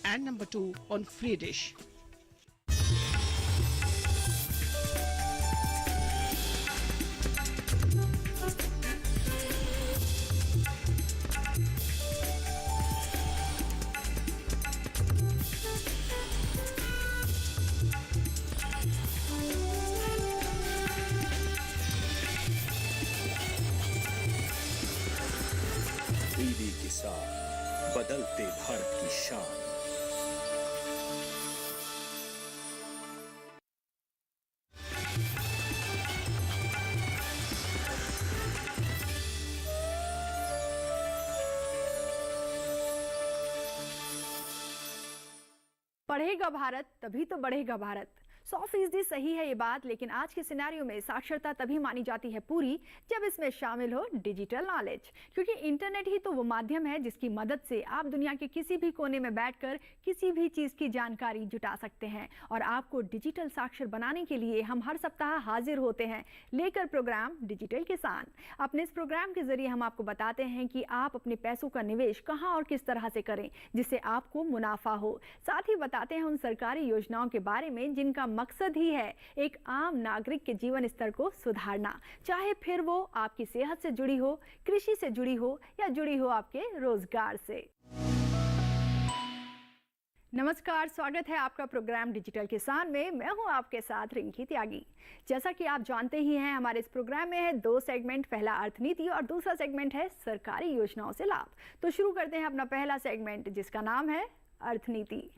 and number 2 on Free Dish. TV के साथ बदलते भारत की शान। पढ़ेगा भारत तभी तो बढ़ेगा भारत। 100% सही है ये बात, लेकिन आज के सिनेरियो में साक्षरता तभी मानी जाती है पूरी जब इसमें शामिल हो डिजिटल नॉलेज, क्योंकि इंटरनेट ही तो वो माध्यम है जिसकी मदद से आप दुनिया के किसी भी कोने में बैठकर किसी भी चीज़ की जानकारी जुटा सकते हैं। और आपको डिजिटल साक्षर बनाने के लिए हम हर सप्ताह हाजिर होते हैं लेकर प्रोग्राम डिजिटल किसान। अपने इस प्रोग्राम के जरिए हम आपको बताते हैं कि आप अपने पैसों का निवेश कहाँ और किस तरह से करें जिससे आपको मुनाफा हो। साथ ही बताते हैं उन सरकारी योजनाओं के बारे में जिनका मकसद ही है एक आम नागरिक के जीवन स्तर को सुधारना, चाहे फिर वो आपकी सेहत से जुड़ी हो, कृषि से जुड़ी हो या जुड़ी हो आपके रोजगार से। नमस्कार, स्वागत है आपका प्रोग्राम डिजिटल किसान में। मैं हूं आपके साथ रिंकी त्यागी। जैसा कि आप जानते ही हैं, हमारे इस प्रोग्राम में है 2 सेगमेंट, पहला अर्थनीति और दूसरा सेगमेंट है सरकारी योजनाओं से लाभ। तो शुरू करते हैं अपना पहला सेगमेंट जिसका नाम है अर्थनीति।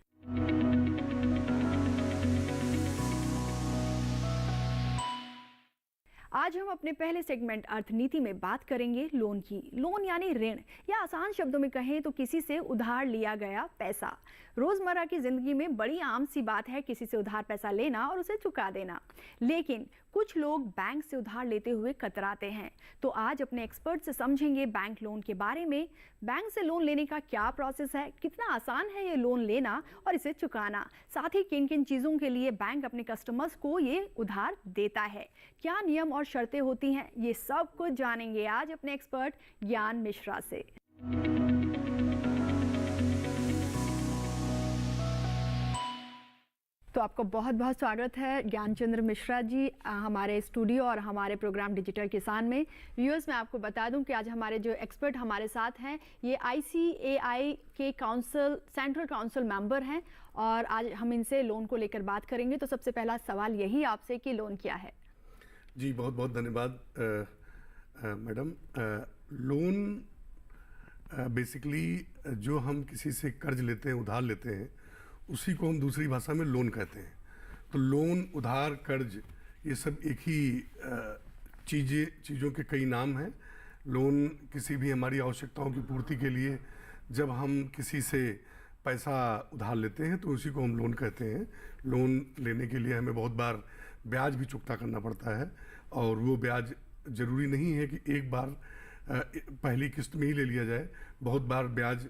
आज हम अपने पहले सेगमेंट अर्थनीति में बात करेंगे लोन की। लोन यानी ऋण, या आसान शब्दों में कहें तो किसी से उधार लिया गया पैसा। रोजमर्रा की जिंदगी में बड़ी आम सी बात है किसी से उधार पैसा लेना और उसे चुका देना, लेकिन कुछ लोग बैंक से उधार लेते हुए कतराते हैं। तो आज अपने एक्सपर्ट से समझेंगे बैंक लोन के बारे में। बैंक से लोन लेने का क्या प्रोसेस है, कितना आसान है ये लोन लेना और इसे चुकाना, साथ ही किन किन चीज़ों के लिए बैंक अपने कस्टमर्स को ये उधार देता है, क्या नियम और शर्तें होती हैं, ये सब कुछ जानेंगे आज अपने एक्सपर्ट ज्ञान मिश्रा से। तो आपका बहुत बहुत स्वागत है ज्ञानचंद्र मिश्रा जी हमारे स्टूडियो और हमारे प्रोग्राम डिजिटल किसान में। व्यूअर्स, मैं आपको बता दूं कि आज हमारे जो एक्सपर्ट हमारे साथ हैं ये ICAI के काउंसिल, सेंट्रल काउंसिल मेंबर हैं और आज हम इनसे लोन को लेकर बात करेंगे। तो सबसे पहला सवाल यही आपसे कि लोन क्या है? जी बहुत बहुत धन्यवाद मैडम। लोन बेसिकली जो हम किसी से कर्ज लेते हैं, उधार लेते हैं, उसी को हम दूसरी भाषा में लोन कहते हैं। तो लोन, उधार, कर्ज, ये सब एक ही चीज़ों के कई नाम हैं। लोन किसी भी हमारी आवश्यकताओं की पूर्ति के लिए जब हम किसी से पैसा उधार लेते हैं तो उसी को हम लोन कहते हैं। लोन लेने के लिए हमें बहुत बार ब्याज भी चुकता करना पड़ता है और वो ब्याज ज़रूरी नहीं है कि एक बार पहली किस्त में ही ले लिया जाए। बहुत बार ब्याज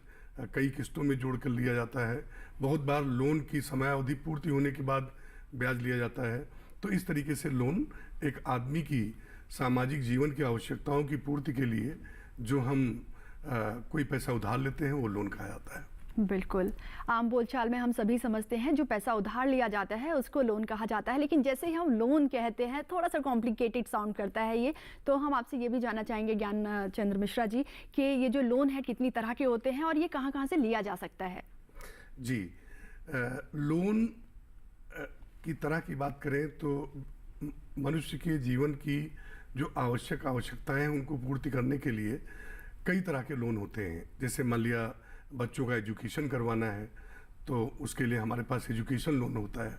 कई किस्तों में जोड़ कर लिया जाता है। बहुत बार लोन की समयावधि पूर्ति होने के बाद ब्याज लिया जाता है। तो इस तरीके से लोन एक आदमी की सामाजिक जीवन की आवश्यकताओं की पूर्ति के लिए जो हम कोई पैसा उधार लेते हैं वो लोन कहा जाता है। बिल्कुल, आम बोलचाल में हम सभी समझते हैं जो पैसा उधार लिया जाता है उसको लोन कहा जाता है, लेकिन जैसे ही हम लोन कहते हैं थोड़ा सा कॉम्प्लिकेटेड साउंड करता है ये। तो हम आपसे ये भी जानना चाहेंगे ज्ञान चंद्र मिश्रा जी कि ये जो लोन है कितनी तरह के होते हैं और ये कहाँ कहाँ से लिया जा सकता है? जी, लोन की तरह की बात करें तो मनुष्य के जीवन की जो आवश्यकताएं हैं उनको पूर्ति करने के लिए कई तरह के लोन होते हैं। जैसे मान लिया बच्चों का एजुकेशन करवाना है तो उसके लिए हमारे पास एजुकेशन लोन होता है।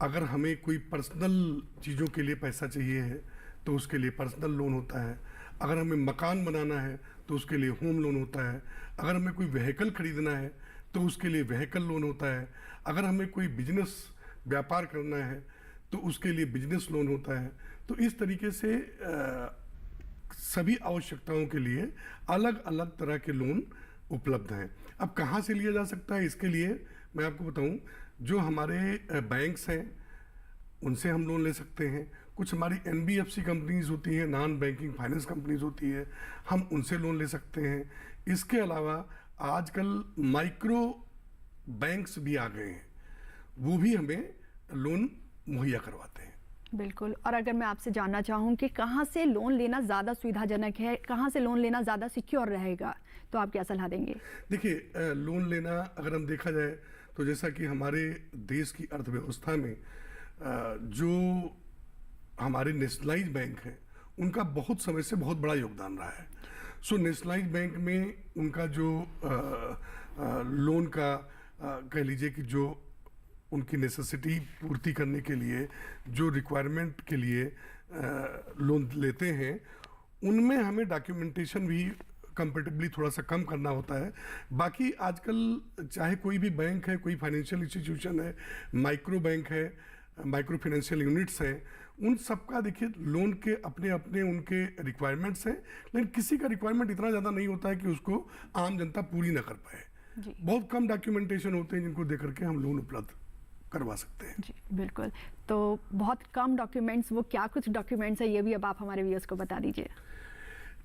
अगर हमें कोई पर्सनल चीज़ों के लिए पैसा चाहिए है तो उसके लिए पर्सनल लोन होता है। अगर हमें मकान बनाना है तो उसके लिए होम लोन होता है। अगर हमें कोई व्हीकल खरीदना है तो उसके लिए व्हीकल लोन होता है। अगर हमें कोई बिजनेस व्यापार करना है तो उसके लिए बिजनेस लोन होता है। तो इस तरीके से सभी आवश्यकताओं के लिए अलग अलग तरह के लोन उपलब्ध हैं। अब कहाँ से लिया जा सकता है, इसके लिए मैं आपको बताऊं, जो हमारे बैंक्स हैं उनसे हम लोन ले सकते हैं। कुछ हमारी NBFC कंपनीज होती हैं, नॉन बैंकिंग फाइनेंस कंपनीज होती है, हम उनसे लोन ले सकते हैं। इसके अलावा आजकल माइक्रो बैंक्स भी आ गए हैं, वो भी हमें लोन मुहैया करवाते हैं। बिल्कुल। और अगर मैं आपसे जानना चाहूँ कि कहाँ से लोन लेना ज़्यादा सुविधाजनक है, कहाँ से लोन लेना ज़्यादा सिक्योर रहेगा, तो आप क्या सलाह देंगे? देखिए, लोन लेना अगर हम देखा जाए तो जैसा कि हमारे देश की अर्थव्यवस्था में जो हमारे नेशनलाइज बैंक हैं उनका बहुत समय से बहुत बड़ा योगदान रहा है। सो नेशनलाइज बैंक में उनका जो लोन का कह लीजिए कि जो उनकी नेसेसिटी पूर्ति करने के लिए जो रिक्वायरमेंट के लिए लोन लेते हैं, उनमें हमें डॉक्यूमेंटेशन भी कंपेरेटिवली थोड़ा सा कम करना होता है। बाकी आजकल चाहे कोई भी बैंक है, कोई फाइनेंशियल इंस्टीट्यूशन है, माइक्रो बैंक है, माइक्रो फाइनेंशियल यूनिट्स हैं, उन सबका देखिए लोन के अपने अपने उनके रिक्वायरमेंट्स हैं, लेकिन किसी का रिक्वायरमेंट इतना ज़्यादा नहीं होता है कि उसको आम जनता पूरी ना कर पाए। बहुत कम डॉक्यूमेंटेशन होते हैं जिनको देकर के हम लोन उपलब्ध करवा सकते हैं। जी बिल्कुल। तो बहुत कम डॉक्यूमेंट्स, वो क्या कुछ डॉक्यूमेंट्स है, ये भी अब आप हमारे व्यूअर्स को बता दीजिए।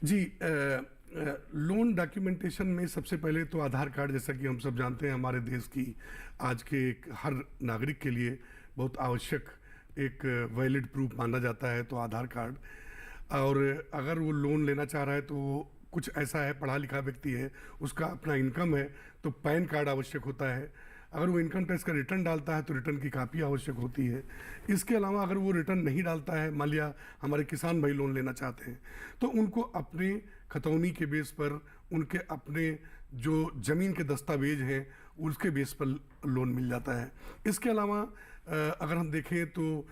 जी, लोन डॉक्यूमेंटेशन में सबसे पहले तो आधार कार्ड, जैसा कि हम सब जानते हैं हमारे देश की आज के हर नागरिक के लिए बहुत आवश्यक एक वैलिड प्रूफ माना जाता है, तो आधार कार्ड। और अगर वो लोन लेना चाह रहा है तो कुछ ऐसा है, पढ़ा लिखा व्यक्ति है, उसका अपना इनकम है, तो पैन कार्ड आवश्यक होता है। अगर वो इनकम टैक्स का रिटर्न डालता है तो रिटर्न की कापी आवश्यक होती है। इसके अलावा अगर वो रिटर्न नहीं डालता है, मान लिया हमारे किसान भाई लोन लेना चाहते हैं, तो उनको अपने खतौनी के बेस पर उनके अपने जो ज़मीन के दस्तावेज हैं उसके बेस पर लोन मिल जाता है। इसके अलावा अगर हम देखें तो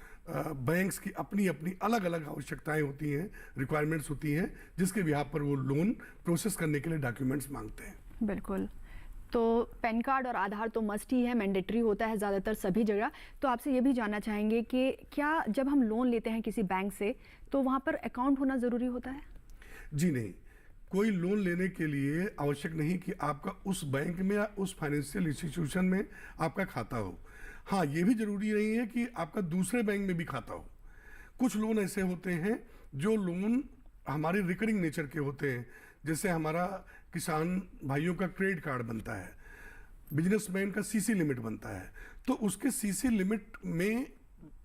बैंक्स की अपनी अपनी अलग अलग आवश्यकताएं होती हैं, रिक्वायरमेंट्स होती हैं, जिसके बिहाफ पर वो लोन प्रोसेस करने के लिए डॉक्यूमेंट्स मांगते हैं। बिल्कुल। तो पैन कार्ड और आधार तो मस्ट ही है, मैंडेटरी होता है ज़्यादातर सभी जगह। तो आपसे ये भी जानना चाहेंगे कि क्या जब हम लोन लेते हैं किसी बैंक से तो वहाँ पर अकाउंट होना ज़रूरी होता है? जी नहीं, कोई लोन लेने के लिए आवश्यक नहीं कि आपका उस बैंक में या उस फाइनेंशियल इंस्टीट्यूशन में आपका खाता हो। हाँ, ये भी जरूरी नहीं है कि आपका दूसरे बैंक में भी खाता हो। कुछ लोन ऐसे होते हैं जो लोन हमारे रिकरिंग नेचर के होते हैं, जैसे हमारा किसान भाइयों का क्रेडिट कार्ड बनता है, बिजनेसमैन का सीसी लिमिट बनता है, तो उसके सीसी लिमिट में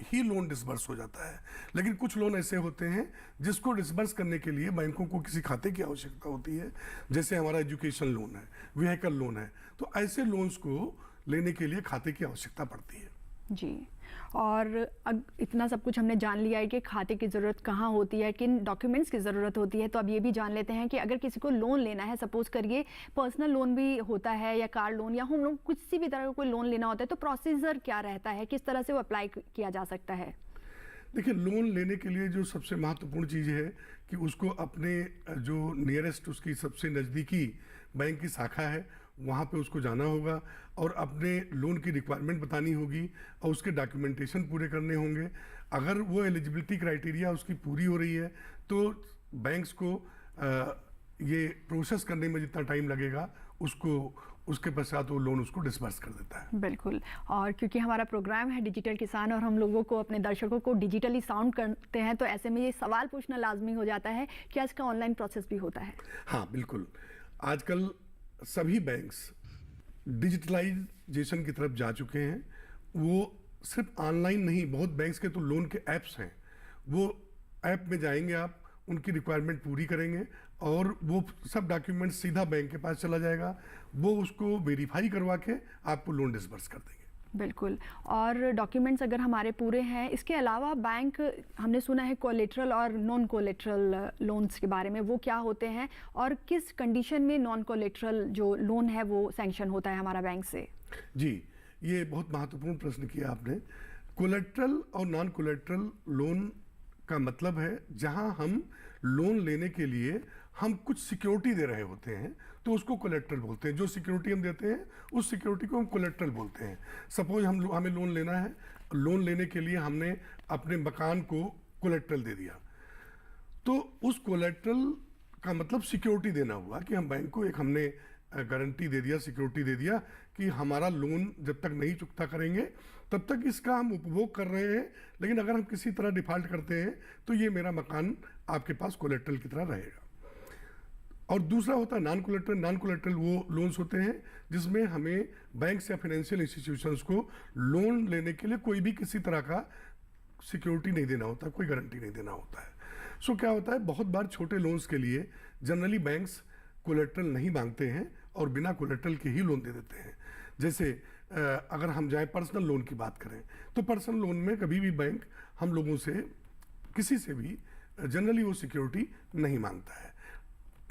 ही लोन डिसबर्स हो जाता है। लेकिन कुछ लोन ऐसे होते हैं जिसको डिसबर्स करने के लिए बैंकों को किसी खाते की आवश्यकता होती है, जैसे हमारा एजुकेशन लोन है, व्हीकल लोन है, तो ऐसे लोन्स को लेने के लिए खाते की आवश्यकता पड़ती है। जी। और इतना सब कुछ हमने जान लिया है कि खाते की ज़रूरत कहाँ होती है, किन डॉक्यूमेंट्स की ज़रूरत होती है, तो अब ये भी जान लेते हैं कि अगर किसी को लोन लेना है, सपोज करिए पर्सनल लोन भी होता है या कार लोन या होम लोन, किसी भी तरह का कोई लोन लेना होता है, तो प्रोसीजर क्या रहता है, किस तरह से वो अप्लाई किया जा सकता है? देखिए, लोन लेने के लिए जो सबसे महत्वपूर्ण चीज़ है कि उसको अपने जो नियरेस्ट, उसकी सबसे नज़दीकी बैंक की शाखा है, वहाँ पे उसको जाना होगा और अपने लोन की रिक्वायरमेंट बतानी होगी और उसके डॉक्यूमेंटेशन पूरे करने होंगे। अगर वो एलिजिबिलिटी क्राइटेरिया उसकी पूरी हो रही है तो बैंक्स को ये प्रोसेस करने में जितना टाइम लगेगा उसके पश्चात वो लोन उसको डिसबर्स कर देता है। बिल्कुल। और क्योंकि हमारा प्रोग्राम है डिजिटल किसान और हम लोगों को, अपने दर्शकों को डिजिटली साउंड करते हैं, तो ऐसे में ये सवाल पूछना लाजमी हो जाता है कि इसका ऑनलाइन प्रोसेस भी होता है? हाँ बिल्कुल, आजकल सभी बैंक्स डिजिटलाइजेशन की तरफ जा चुके हैं। वो सिर्फ ऑनलाइन नहीं, बहुत बैंक्स के तो लोन के ऐप्स हैं, वो ऐप में जाएंगे आप, उनकी रिक्वायरमेंट पूरी करेंगे और वो सब डॉक्यूमेंट सीधा बैंक के पास चला जाएगा, वो उसको वेरीफाई करवा के आपको लोन डिसबर्स कर देंगे। बिल्कुल। और डॉक्यूमेंट्स अगर हमारे पूरे हैं, इसके अलावा बैंक, हमने सुना है कोलेट्रल और नॉन कोलेट्रल लोन्स के बारे में, वो क्या होते हैं और किस कंडीशन में नॉन कोलेट्रल जो लोन है वो सैंक्शन होता है हमारा बैंक से? जी, ये बहुत महत्वपूर्ण प्रश्न किया आपने। कोलेट्रल और नॉन कोलेट्रल लोन का मतलब है जहां हम लोन लेने के लिए हम कुछ सिक्योरिटी दे रहे होते हैं तो उसको कोलेट्रल बोलते हैं। जो सिक्योरिटी हम देते हैं उस सिक्योरिटी को हम कोलेट्रल बोलते हैं। सपोज हमें लोन लेना है, लोन लेने के लिए हमने अपने मकान को कोलेट्रल दे दिया, तो उस कोलेट्रल का मतलब सिक्योरिटी देना हुआ कि हम बैंक को एक हमने गारंटी दे दिया, सिक्योरिटी दे दिया कि हमारा लोन जब तक नहीं चुकता करेंगे तब तक इसका हम उपभोग कर रहे हैं, लेकिन अगर हम किसी तरह डिफॉल्ट करते हैं तो ये मेरा मकान आपके पास कोलेट्रल की तरह रहेगा। और दूसरा होता है नॉन कोलेटरल। नॉन कोलेटरल वो लोन्स होते हैं जिसमें हमें बैंक से या फाइनेंशियल इंस्टीट्यूशंस को लोन लेने के लिए कोई भी किसी तरह का सिक्योरिटी नहीं देना होता, कोई गारंटी नहीं देना होता है। सो क्या होता है, बहुत बार छोटे लोन्स के लिए जनरली बैंक्स कोलेटरल नहीं मांगते हैं और बिना कोलेटरल के ही लोन दे देते हैं। जैसे अगर हम जाएं पर्सनल लोन की बात करें तो पर्सनल लोन में कभी भी बैंक हम लोगों से किसी से भी जनरली वो सिक्योरिटी नहीं मांगता है।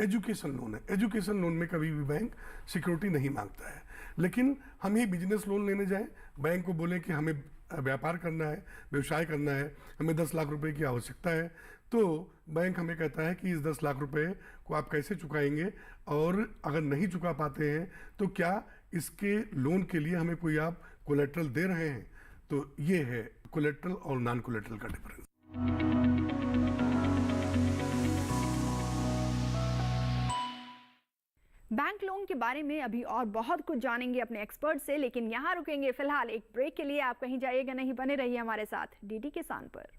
एजुकेशन लोन है, एजुकेशन लोन में कभी भी बैंक सिक्योरिटी नहीं मांगता है। लेकिन हम ही बिजनेस लोन लेने जाएं, बैंक को बोलें कि हमें व्यापार करना है, व्यवसाय करना है, हमें 10 लाख रुपए की आवश्यकता है, तो बैंक हमें कहता है कि इस 10 लाख रुपए को आप कैसे चुकाएंगे और अगर नहीं चुका पाते हैं तो क्या इसके लोन के लिए हमें कोई आप कोलेटरल दे रहे हैं। तो ये है कोलेटरल और नॉन कोलेटरल का डिफरेंस। बैंक लोन के बारे में अभी और बहुत कुछ जानेंगे अपने एक्सपर्ट से, लेकिन यहाँ रुकेंगे फिलहाल एक ब्रेक के लिए। आप कहीं जाइएगा नहीं, बने रहिए हमारे साथ डीडी किसान पर।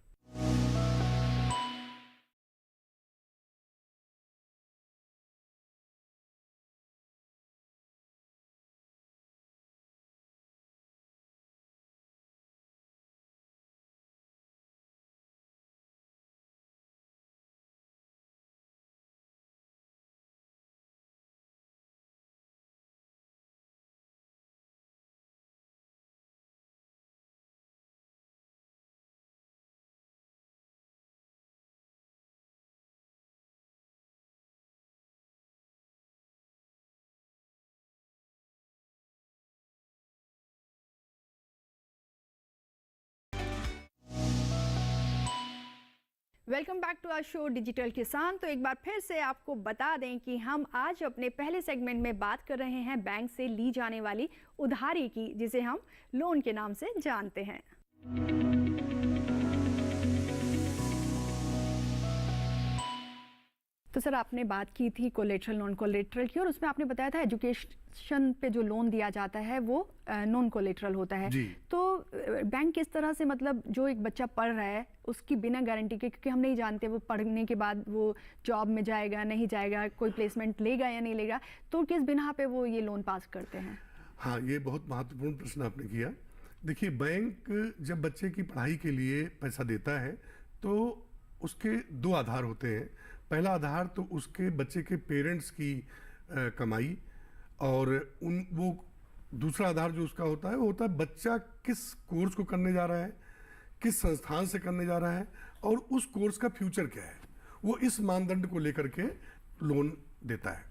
Welcome back to our show digital Kisan. तो एक बार फिर से आपको बता दें कि हम आज अपने पहले सेगमेंट में बात कर रहे हैं बैंक से ली जाने वाली उधारी की, जिसे हम लोन के नाम से जानते हैं। तो सर, आपने बात की थी कोलेटरल नॉन कोलेटरल की, और उसमें आपने बताया था एजुकेशन पे जो लोन दिया जाता है वो नॉन कोलेटरल होता है। तो बैंक किस तरह से, मतलब जो एक बच्चा पढ़ रहा है उसकी बिना गारंटी के, क्योंकि हम नहीं जानते वो पढ़ने के बाद वो जॉब में जाएगा नहीं जाएगा, कोई प्लेसमेंट लेगा या नहीं लेगा, तो किस बिना पे वो ये लोन पास करते हैं? हाँ, ये बहुत महत्वपूर्ण प्रश्न आपने किया। देखिए, बैंक जब बच्चे की पढ़ाई के लिए पैसा देता है तो उसके दो आधार होते हैं। पहला आधार तो उसके बच्चे के पेरेंट्स की कमाई, और वो दूसरा आधार जो उसका होता है वो होता है बच्चा किस कोर्स को करने जा रहा है, किस संस्थान से करने जा रहा है और उस कोर्स का फ्यूचर क्या है। वो इस मानदंड को लेकर के लोन देता है।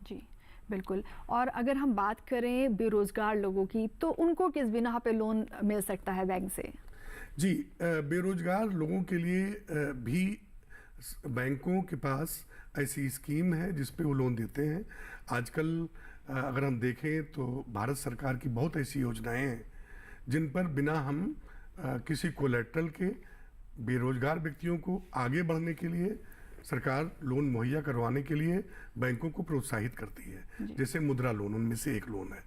जी बिल्कुल। और अगर हम बात करें बेरोजगार लोगों की, तो उनको किस बिना पे लोन मिल सकता है बैंक से? जी, बेरोजगार लोगों के लिए भी बैंकों के पास ऐसी स्कीम है जिस पे वो लोन देते हैं। आजकल अगर हम देखें तो भारत सरकार की बहुत ऐसी योजनाएं हैं जिन पर बिना हम किसी कोलेटरल के बेरोजगार व्यक्तियों को आगे बढ़ने के लिए सरकार लोन मुहैया करवाने के लिए बैंकों को प्रोत्साहित करती है। जैसे मुद्रा लोन उनमें से एक लोन है।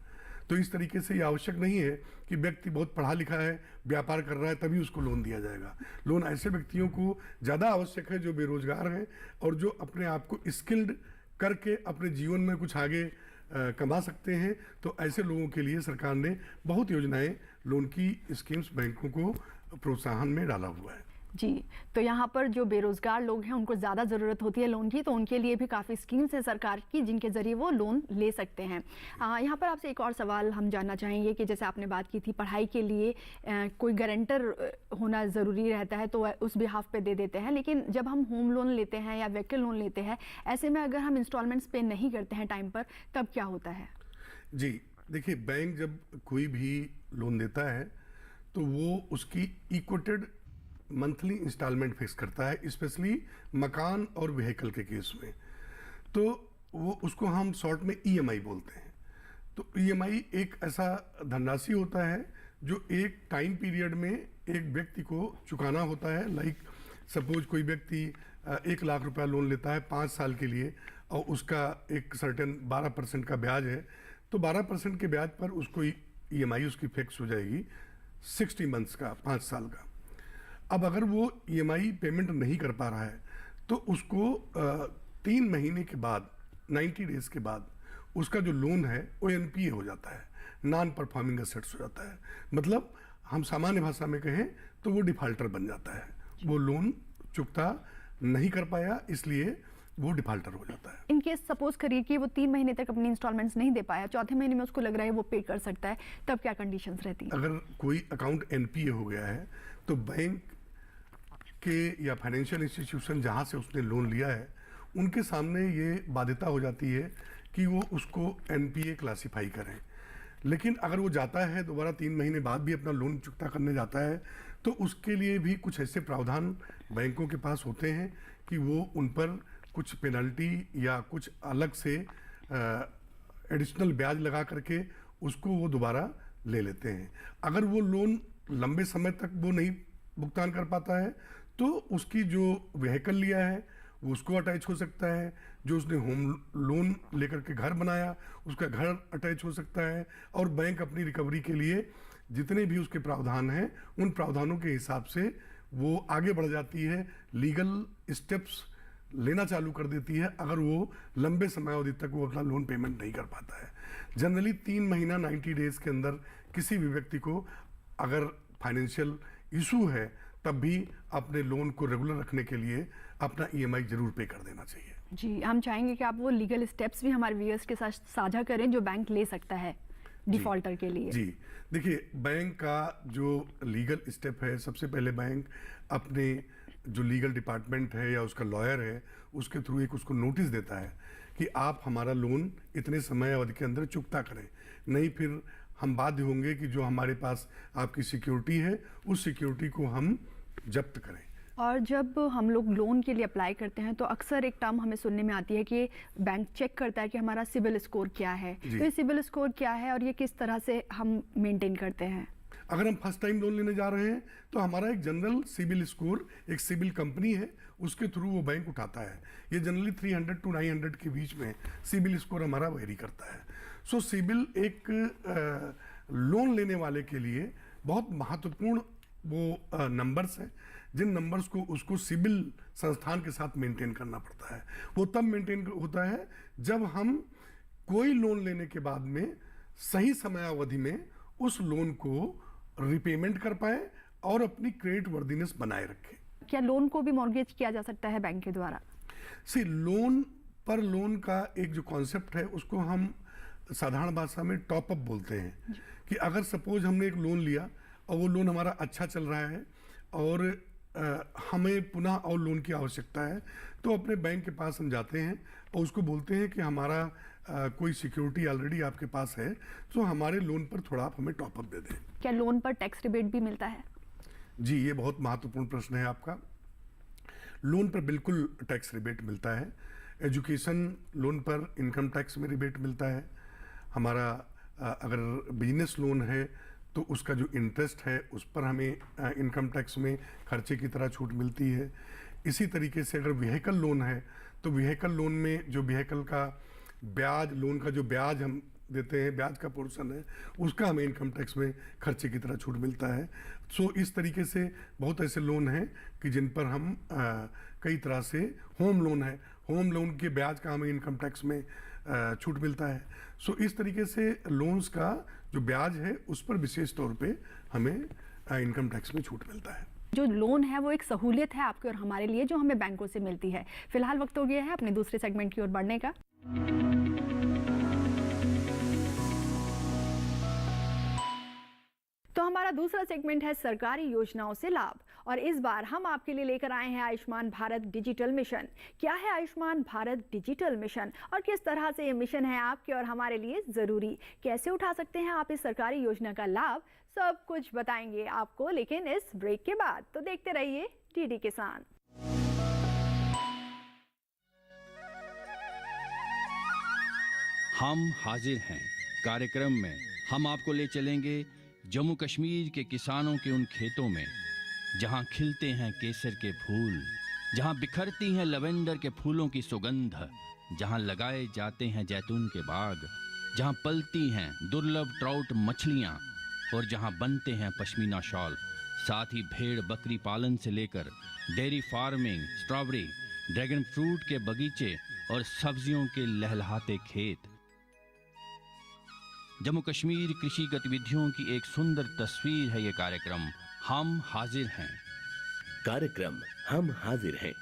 तो इस तरीके से ये आवश्यक नहीं है कि व्यक्ति बहुत पढ़ा लिखा है, व्यापार कर रहा है तभी उसको लोन दिया जाएगा। लोन ऐसे व्यक्तियों को ज़्यादा आवश्यक है जो बेरोजगार हैं और जो अपने आप को स्किल्ड करके अपने जीवन में कुछ आगे कमा सकते हैं। तो ऐसे लोगों के लिए सरकार ने बहुत योजनाएं, लोन की स्कीम्स बैंकों को प्रोत्साहन में डाला हुआ है। जी, तो यहाँ पर जो बेरोजगार लोग हैं उनको ज़्यादा ज़रूरत होती है लोन की, तो उनके लिए भी काफ़ी स्कीम्स हैं सरकार की जिनके ज़रिए वो लोन ले सकते हैं। यहाँ पर आपसे एक और सवाल हम जानना चाहेंगे कि जैसे आपने बात की थी पढ़ाई के लिए कोई गारंटर होना ज़रूरी रहता है तो उस बिहाफ पे दे देते हैं, लेकिन जब हम होम लोन लेते हैं या व्हीकल लोन लेते हैं, ऐसे में अगर हम इंस्टॉलमेंट्स पे नहीं करते हैं टाइम पर, तब क्या होता है? जी देखिए, बैंक जब कोई भी लोन देता है तो वो उसकी इक्वेटेड मंथली इंस्टॉलमेंट फिक्स करता है, स्पेशली मकान और व्हीकल के केस में। तो वो उसको हम शॉर्ट में ईएमआई बोलते हैं। तो ईएमआई एक ऐसा धनराशि होता है जो एक टाइम पीरियड में एक व्यक्ति को चुकाना होता है। लाइक सपोज कोई व्यक्ति 1 लाख रुपया लोन लेता है 5 साल के लिए और उसका एक सर्टेन 12% का ब्याज है, तो 12% के ब्याज पर उसको ईएमआई उसकी फिक्स हो जाएगी 60 मंथ्स का, 5 साल का। अब अगर वो ईएमआई पेमेंट नहीं कर पा रहा है तो उसको 3 महीने के बाद 90 डेज के बाद उसका जो लोन है वो एनपीए हो जाता है, नॉन परफॉर्मिंग एसेट्स हो जाता है। मतलब हम सामान्य भाषा में कहें तो वो डिफाल्टर बन जाता है, वो लोन चुकता नहीं कर पाया इसलिए वो डिफाल्टर हो जाता है। इन केस सपोज करिए कि वो 3 महीने तक अपनी इंस्टॉलमेंट्स नहीं दे पाया, चौथे महीने में उसको लग रहा है वो पे कर सकता है, तब क्या कंडीशंस रहती हैं? अगर कोई अकाउंट एनपीए हो गया है तो बैंक के या फाइनेंशियल इंस्टीट्यूशन जहाँ से उसने लोन लिया है उनके सामने ये बाध्यता हो जाती है कि वो उसको एनपीए क्लासिफाई करें। लेकिन अगर वो जाता है दोबारा 3 महीने बाद भी अपना लोन चुकता करने जाता है तो उसके लिए भी कुछ ऐसे प्रावधान बैंकों के पास होते हैं कि वो उन पर कुछ पेनल्टी या कुछ अलग से एडिशनल ब्याज लगा करके उसको वो दोबारा ले लेते हैं। अगर वो लोन लंबे समय तक वो नहीं भुगतान कर पाता है तो उसकी जो व्हीकल लिया है वो उसको अटैच हो सकता है, जो उसने होम लोन लेकर के घर बनाया उसका घर अटैच हो सकता है, और बैंक अपनी रिकवरी के लिए जितने भी उसके प्रावधान हैं उन प्रावधानों के हिसाब से वो आगे बढ़ जाती है, लीगल स्टेप्स लेना चालू कर देती है अगर वो लंबे समय अवधि तक वो अपना लोन पेमेंट नहीं कर पाता है। जनरली 3 महीना 90 डेज के अंदर किसी भी व्यक्ति को अगर फाइनेंशियल इशू है तब भी अपने लोन को रेगुलर रखने के लिए अपना ईएमआई जरूर पे कर देना चाहिए। जी, हम चाहेंगे कि आप वो लीगल स्टेप्स भी हमारे व्यूअर्स के साथ साझा करें जो बैंक ले सकता है डिफॉल्टर के लिए। जी देखिए, बैंक का जो लीगल स्टेप है, सबसे पहले बैंक अपने जो लीगल डिपार्टमेंट है या उसका लॉयर है उसके थ्रू एक उसको नोटिस देता है कि आप हमारा लोन इतने समय अवधि के अंदर चुकता करें, नहीं फिर हम बाध्य होंगे कि जो हमारे पास आपकी सिक्योरिटी है उस सिक्योरिटी को हम जब्त करें। और जब हम लोग लोन के लिए अप्लाई करते हैं तो अक्सर एक टर्म हमें सुनने में आती है कि बैंक चेक करता है कि हमारा सिबिल स्कोर क्या है। तो ये सिबिल स्कोर क्या है और ये किस तरह से हम मेंटेन करते हैं? अगर हम फर्स्ट टाइम लोन लेने जा रहे हैं तो हमारा एक जनरल सिबिल स्कोर, एक सिबिल कंपनी है उसके थ्रू वो बैंक उठाता है। ये जनरली 300 to 900 के बीच में सिबिल स्कोर हमारा वेरी करता है। सो सिबिल एक लोन लेने वाले के लिए बहुत महत्वपूर्ण वो नंबर्स हैं जिन नंबर्स को उसको सिबिल संस्थान के साथ मेंटेन करना पड़ता है। वो तब मेंटेन होता है जब हम कोई लोन लेने के बाद में सही समय अवधि में उस लोन को रिपेमेंट कर पाए और अपनी क्रेडिट वर्दीनेस बनाए रखें। क्या लोन को भी मॉर्गेज किया जा सकता है बैंक के द्वारा? लोन पर लोन का एक जो कॉन्सेप्ट है उसको हम साधारण भाषा में टॉप अप बोलते हैं कि अगर सपोज हमने एक लोन लिया और वो लोन हमारा अच्छा चल रहा है और हमें पुनः और लोन की आवश्यकता है तो अपने बैंक के पास हम जाते हैं और उसको बोलते हैं कि हमारा कोई सिक्योरिटी ऑलरेडी आपके पास है तो हमारे लोन पर थोड़ा आप हमें टॉप अप दे दें। क्या लोन पर टैक्स रिबेट भी मिलता है? जी, ये बहुत महत्वपूर्ण प्रश्न है आपका। लोन पर बिल्कुल टैक्स रिबेट मिलता है। एजुकेशन लोन पर इनकम टैक्स में रिबेट मिलता है। हमारा अगर बिजनेस लोन है तो उसका जो इंटरेस्ट है उस पर हमें इनकम टैक्स में खर्चे की तरह छूट मिलती है। इसी तरीके से अगर व्हीकल लोन है तो व्हीकल लोन में जो व्हीकल का ब्याज, लोन का जो ब्याज हम देते हैं, ब्याज का पोर्शन है उसका हमें इनकम टैक्स में खर्चे की तरह छूट मिलता है। सो इस तरीके से बहुत ऐसे लोन हैं कि जिन पर हम कई तरह से, होम लोन है, होम लोन के ब्याज का हमें इनकम टैक्स में छूट मिलता है। सो इस तरीके से लोन्स का जो ब्याज है उस पर विशेष तौर पे हमें इनकम टैक्स में छूट मिलता है। जो लोन है वो एक सहूलियत है आपके और हमारे लिए जो हमें बैंकों से मिलती है। फिलहाल वक्त हो गया है अपने दूसरे सेगमेंट की ओर बढ़ने का। तो हमारा दूसरा सेगमेंट है सरकारी योजनाओं से लाभ, और इस बार हम आपके लिए लेकर आए हैं आयुष्मान भारत डिजिटल मिशन। क्या है आयुष्मान भारत डिजिटल मिशन और किस तरह से ये मिशन है आपके और हमारे लिए जरूरी, कैसे उठा सकते हैं आप इस सरकारी योजना का लाभ, सब कुछ बताएंगे आपको, लेकिन इस ब्रेक के बाद। तो देखते रहिए डीडी किसान। हम हाजिर हैं कार्यक्रम में। हम आपको ले चलेंगे जम्मू कश्मीर के किसानों के उन खेतों में जहां खिलते हैं केसर के फूल, जहां बिखरती हैं लवेंडर के फूलों की सुगंध, जहां लगाए जाते हैं जैतून के बाग, जहां पलती हैं दुर्लभ ट्राउट मछलियां और जहां बनते हैं पश्मीना शॉल। साथ ही भेड़ बकरी पालन से लेकर dairy farming, strawberry, dragon fruit के बगीचे और सब्जियों के लहलहाते खेत। जम्मू कश्मीर कृषि गतिविधियों की एक सुंदर तस्वीर है ये कार्यक्रम हम हाजिर हैं। कार्यक्रम हम हाजिर हैं,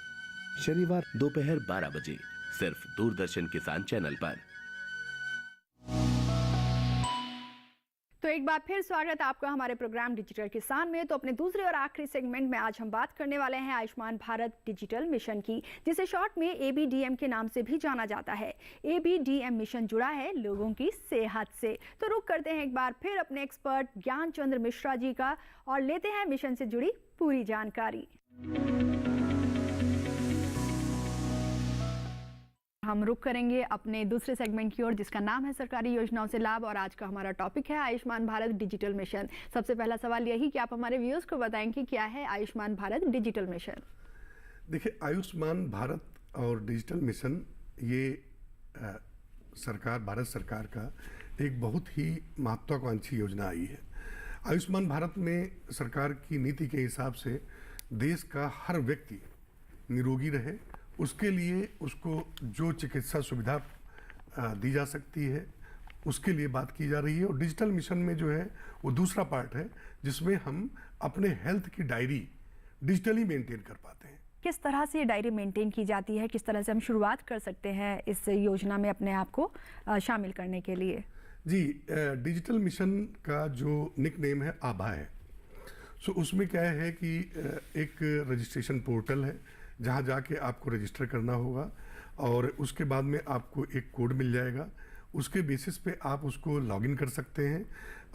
शनिवार दोपहर 12 बजे सिर्फ दूरदर्शन किसान चैनल पर। तो एक बार फिर स्वागत आपका हमारे प्रोग्राम डिजिटल किसान में। तो अपने दूसरे और आखिरी सेगमेंट में आज हम बात करने वाले हैं आयुष्मान भारत डिजिटल मिशन की, जिसे शॉर्ट में ABDM के नाम से भी जाना जाता है। ABDM मिशन जुड़ा है लोगों की सेहत से। तो रुक करते हैं एक बार फिर अपने एक्सपर्ट ज्ञान चंद्र मिश्रा जी का और लेते हैं मिशन से जुड़ी पूरी जानकारी। हम रुक करेंगे अपने दूसरे सेगमेंट की ओर, जिसका नाम है सरकारी योजनाओं से लाभ, और आज का हमारा टॉपिक है आयुष्मान भारत डिजिटल मिशन। सबसे पहला सवाल यही कि आप हमारे व्यूअर्स को बताएं कि क्या है आयुष्मान भारत डिजिटल मिशन। देखिए, आयुष्मान भारत और डिजिटल मिशन ये भारत सरकार का एक बहुत ही महत्वाकांक्षी योजना आई है। आयुष्मान भारत में सरकार की नीति के हिसाब से देश का हर व्यक्ति निरोगी रहे, उसके लिए उसको जो चिकित्सा सुविधा दी जा सकती है उसके लिए बात की जा रही है। और डिजिटल मिशन में जो है वो दूसरा पार्ट है, जिसमें हम अपने हेल्थ की डायरी डिजिटली मेंटेन कर पाते हैं। किस तरह से ये डायरी मेंटेन की जाती है, किस तरह से हम शुरुआत कर सकते हैं इस योजना में अपने आप को शामिल करने के लिए? जी, डिजिटल मिशन का जो निक नेम है आभा है। सो उसमें क्या है कि एक रजिस्ट्रेशन पोर्टल है जहाँ जाके आपको रजिस्टर करना होगा और उसके बाद में आपको एक कोड मिल जाएगा। उसके बेसिस पे आप उसको लॉगिन कर सकते हैं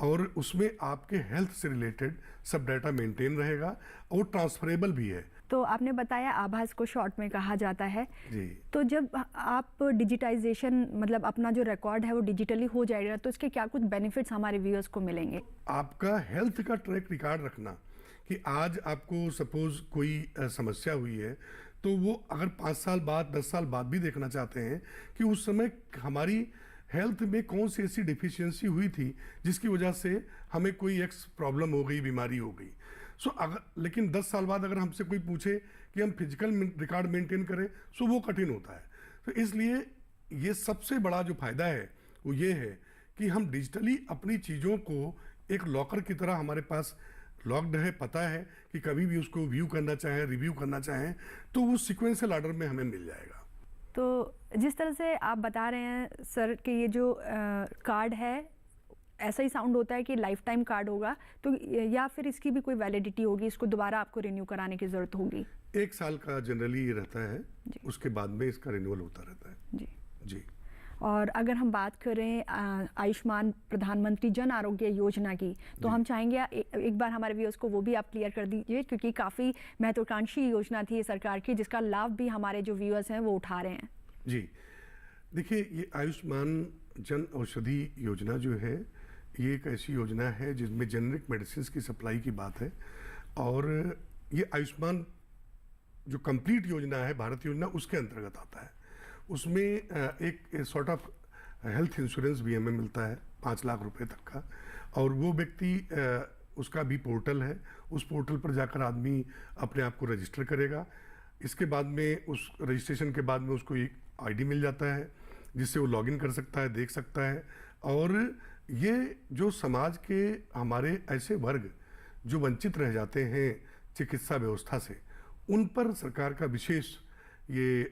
और उसमें आपके हेल्थ से रिलेटेड सब डाटा मेंटेन रहेगा और ट्रांसफरेबल भी है। तो आपने बताया आभास को शॉर्ट में कहा जाता है जी। तो जब आप डिजिटाइजेशन मतलब अपना जो रिकॉर्ड है वो डिजिटली हो जाएगा तो इसके क्या कुछ बेनिफिट्स हमारे व्यूअर्स को मिलेंगे? आपका हेल्थ का ट्रैक रिकॉर्ड रखना कि आज आपको सपोज कोई समस्या हुई है तो वो अगर 5 साल बाद 10 साल बाद भी देखना चाहते हैं कि उस समय हमारी हेल्थ में कौन सी ऐसी डिफिशियंसी हुई थी जिसकी वजह से हमें कोई एक्स प्रॉब्लम हो गई, बीमारी हो गई। सो अगर लेकिन 10 साल बाद अगर हमसे कोई पूछे कि हम फिजिकल रिकॉर्ड मेंटेन करें सो वो कठिन होता है। तो इसलिए ये सबसे बड़ा जो फायदा है वो ये है कि हम डिजिटली अपनी चीज़ों को एक लॉकर की तरह हमारे पास लॉक्ड है, पता है कि कभी भी उसको व्यू करना चाहें, रिव्यू करना चाहें तो वो सीक्वेंशियल ऑर्डर में हमें मिल जाएगा। तो जिस तरह से आप बता रहे हैं सर कि ये जो कार्ड है ऐसा ही साउंड होता है कि लाइफ टाइम कार्ड होगा, तो या फिर इसकी भी कोई वैलिडिटी होगी, इसको दोबारा आपको रिन्यू कराने की ज़रूरत होगी? 1 साल का जनरली ये रहता है, उसके बाद में इसका रिन्यूअल होता रहता है। जी जी। और अगर हम बात करें आयुष्मान प्रधानमंत्री जन आरोग्य योजना की तो हम चाहेंगे एक बार हमारे व्यूअर्स को वो भी आप क्लियर कर दीजिए, क्योंकि काफ़ी महत्वाकांक्षी योजना थी ये सरकार की जिसका लाभ भी हमारे जो व्यूअर्स हैं वो उठा रहे हैं। जी, देखिए, ये आयुष्मान जन औषधि योजना जो है ये एक ऐसी योजना है जिसमें जेनरिक मेडिसिन की सप्लाई की बात है। और ये आयुष्मान जो कंप्लीट योजना है, भारत योजना, उसके अंतर्गत आता है। उसमें एक सॉर्ट ऑफ हेल्थ इंश्योरेंस भी हमें मिलता है 5 लाख रुपए तक का। और वो व्यक्ति उसका भी पोर्टल है, उस पोर्टल पर जाकर आदमी अपने आप को रजिस्टर करेगा। इसके बाद में उस रजिस्ट्रेशन के बाद में उसको एक आईडी मिल जाता है जिससे वो लॉगिन कर सकता है, देख सकता है। और ये जो समाज के हमारे ऐसे वर्ग जो वंचित रह जाते हैं चिकित्सा व्यवस्था से, उन पर सरकार का विशेष ये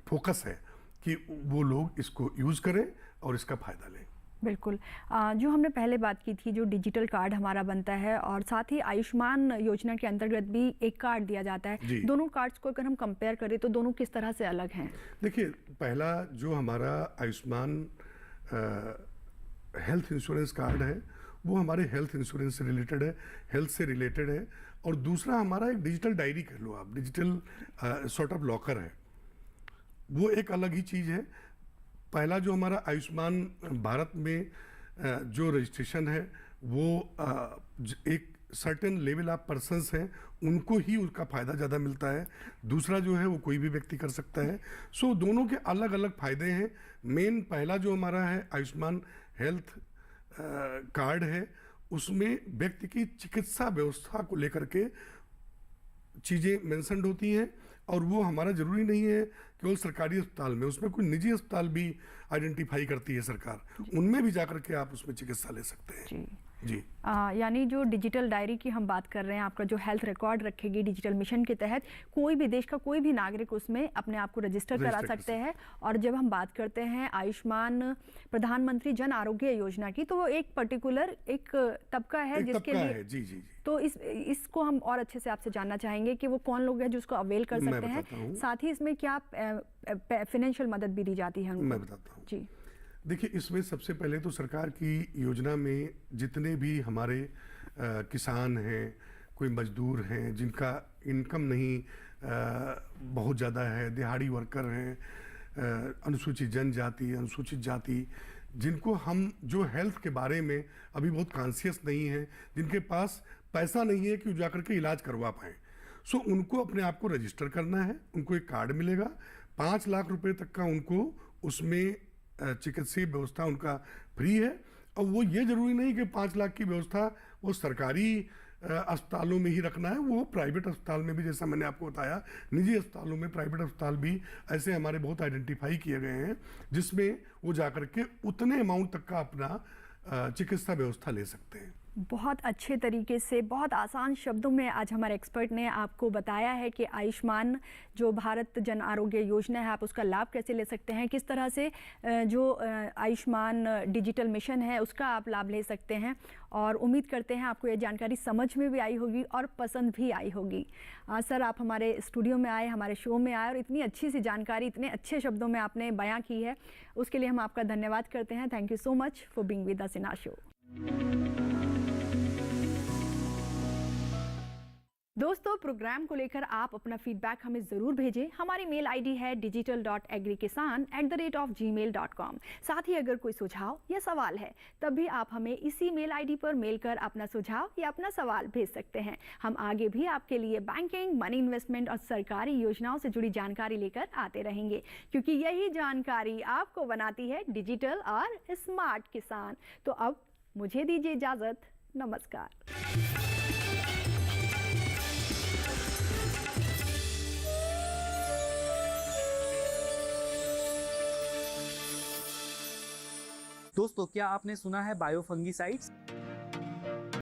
फोकस है कि वो लोग इसको यूज़ करें और इसका फ़ायदा लें। बिल्कुल। जो हमने पहले बात की थी, जो डिजिटल कार्ड हमारा बनता है और साथ ही आयुष्मान योजना के अंतर्गत भी एक कार्ड दिया जाता है, दोनों कार्ड्स को अगर हम कंपेयर करें तो दोनों किस तरह से अलग हैं? देखिए, पहला जो हमारा आयुष्मान हेल्थ इंश्योरेंस कार्ड है वो हमारे हेल्थ इंश्योरेंस से रिलेटेड है, हेल्थ से रिलेटेड है। और दूसरा हमारा एक डिजिटल डायरी कह लो आप, डिजिटल सॉर्ट ऑफ लॉकर है, वो एक अलग ही चीज़ है। पहला जो हमारा आयुष्मान भारत में जो रजिस्ट्रेशन है वो एक सर्टेन लेवल ऑफ पर्सन्स हैं उनको ही उसका फ़ायदा ज़्यादा मिलता है। दूसरा जो है वो कोई भी व्यक्ति कर सकता है। सो दोनों के अलग अलग फ़ायदे हैं। मेन पहला जो हमारा है आयुष्मान हेल्थ कार्ड है, उसमें व्यक्ति की चिकित्सा व्यवस्था को लेकर के चीज़ें मेंशन्ड होती हैं। और वो हमारा ज़रूरी नहीं है कि केवल सरकारी अस्पताल में, उसमें कोई निजी अस्पताल भी आइडेंटिफाई करती है सरकार, उनमें भी जाकर के आप उसमें चिकित्सा ले सकते हैं जी। यानी जो डिजिटल डायरी की हम बात कर रहे हैं, आपका जो हेल्थ रिकॉर्ड रखेगी डिजिटल मिशन के तहत, कोई भी देश का कोई भी नागरिक उसमें अपने आप को रजिस्टर करा सकते हैं। और जब हम बात करते हैं आयुष्मान प्रधानमंत्री जन आरोग्य योजना की, तो वो एक पर्टिकुलर एक तबका है जिसके लिए जी। तो इसको हम और अच्छे से आपसे जानना चाहेंगे कि वो कौन लोग हैं जो उसको अवेल कर सकते हैं, साथ ही इसमें क्या फाइनेंशियल मदद भी दी जाती है उनको? मैं बताता हूँ जी। देखिए, इसमें सबसे पहले तो सरकार की योजना में जितने भी हमारे किसान हैं, कोई मजदूर हैं जिनका इनकम नहीं बहुत ज़्यादा है, दिहाड़ी वर्कर हैं, अनुसूचित जनजाति, अनुसूचित जाति, जिनको हम जो हेल्थ के बारे में अभी बहुत कॉन्शियस नहीं है, जिनके पास पैसा नहीं है कि वो जाकर के इलाज करवा पाएँ, सो उनको अपने आप को रजिस्टर करना है। उनको एक कार्ड मिलेगा, 5 लाख रुपए तक का उनको उसमें चिकित्सीय व्यवस्था उनका फ्री है। और वो ये जरूरी नहीं कि 5 लाख की व्यवस्था वो सरकारी अस्पतालों में ही रखना है, वो प्राइवेट अस्पताल में भी, जैसा मैंने आपको बताया, निजी अस्पतालों में, प्राइवेट अस्पताल भी ऐसे हमारे बहुत आइडेंटिफाई किए गए हैं जिसमें वो जाकर के उतने अमाउंट तक का अपना चिकित्सा व्यवस्था ले सकते हैं। बहुत अच्छे तरीके से, बहुत आसान शब्दों में आज हमारे एक्सपर्ट ने आपको बताया है कि आयुष्मान जो भारत जन आरोग्य योजना है, आप उसका लाभ कैसे ले सकते हैं, किस तरह से जो आयुष्मान डिजिटल मिशन है उसका आप लाभ ले सकते हैं। और उम्मीद करते हैं आपको ये जानकारी समझ में भी आई होगी और पसंद भी आई होगी। सर, आप हमारे स्टूडियो में आए, हमारे शो में आए और इतनी अच्छी सी जानकारी इतने अच्छे शब्दों में आपने बयां की है, उसके लिए हम आपका धन्यवाद करते हैं। Thank you so much for being with us in our show. दोस्तों, प्रोग्राम को लेकर आप अपना फीडबैक हमें ज़रूर भेजें। हमारी मेल आईडी है digital.agrikisan@gmail.com। साथ ही अगर कोई सुझाव या सवाल है तब भी आप हमें इसी मेल आईडी पर मेल कर अपना सुझाव या अपना सवाल भेज सकते हैं। हम आगे भी आपके लिए बैंकिंग, मनी इन्वेस्टमेंट और सरकारी योजनाओं से जुड़ी जानकारी लेकर आते रहेंगे, क्योंकि यही जानकारी आपको बनाती है डिजिटल और स्मार्ट किसान। तो अब मुझे दीजिए इजाज़त। नमस्कार। दोस्तों, क्या आपने सुना है बायोफंगिसाइड्स?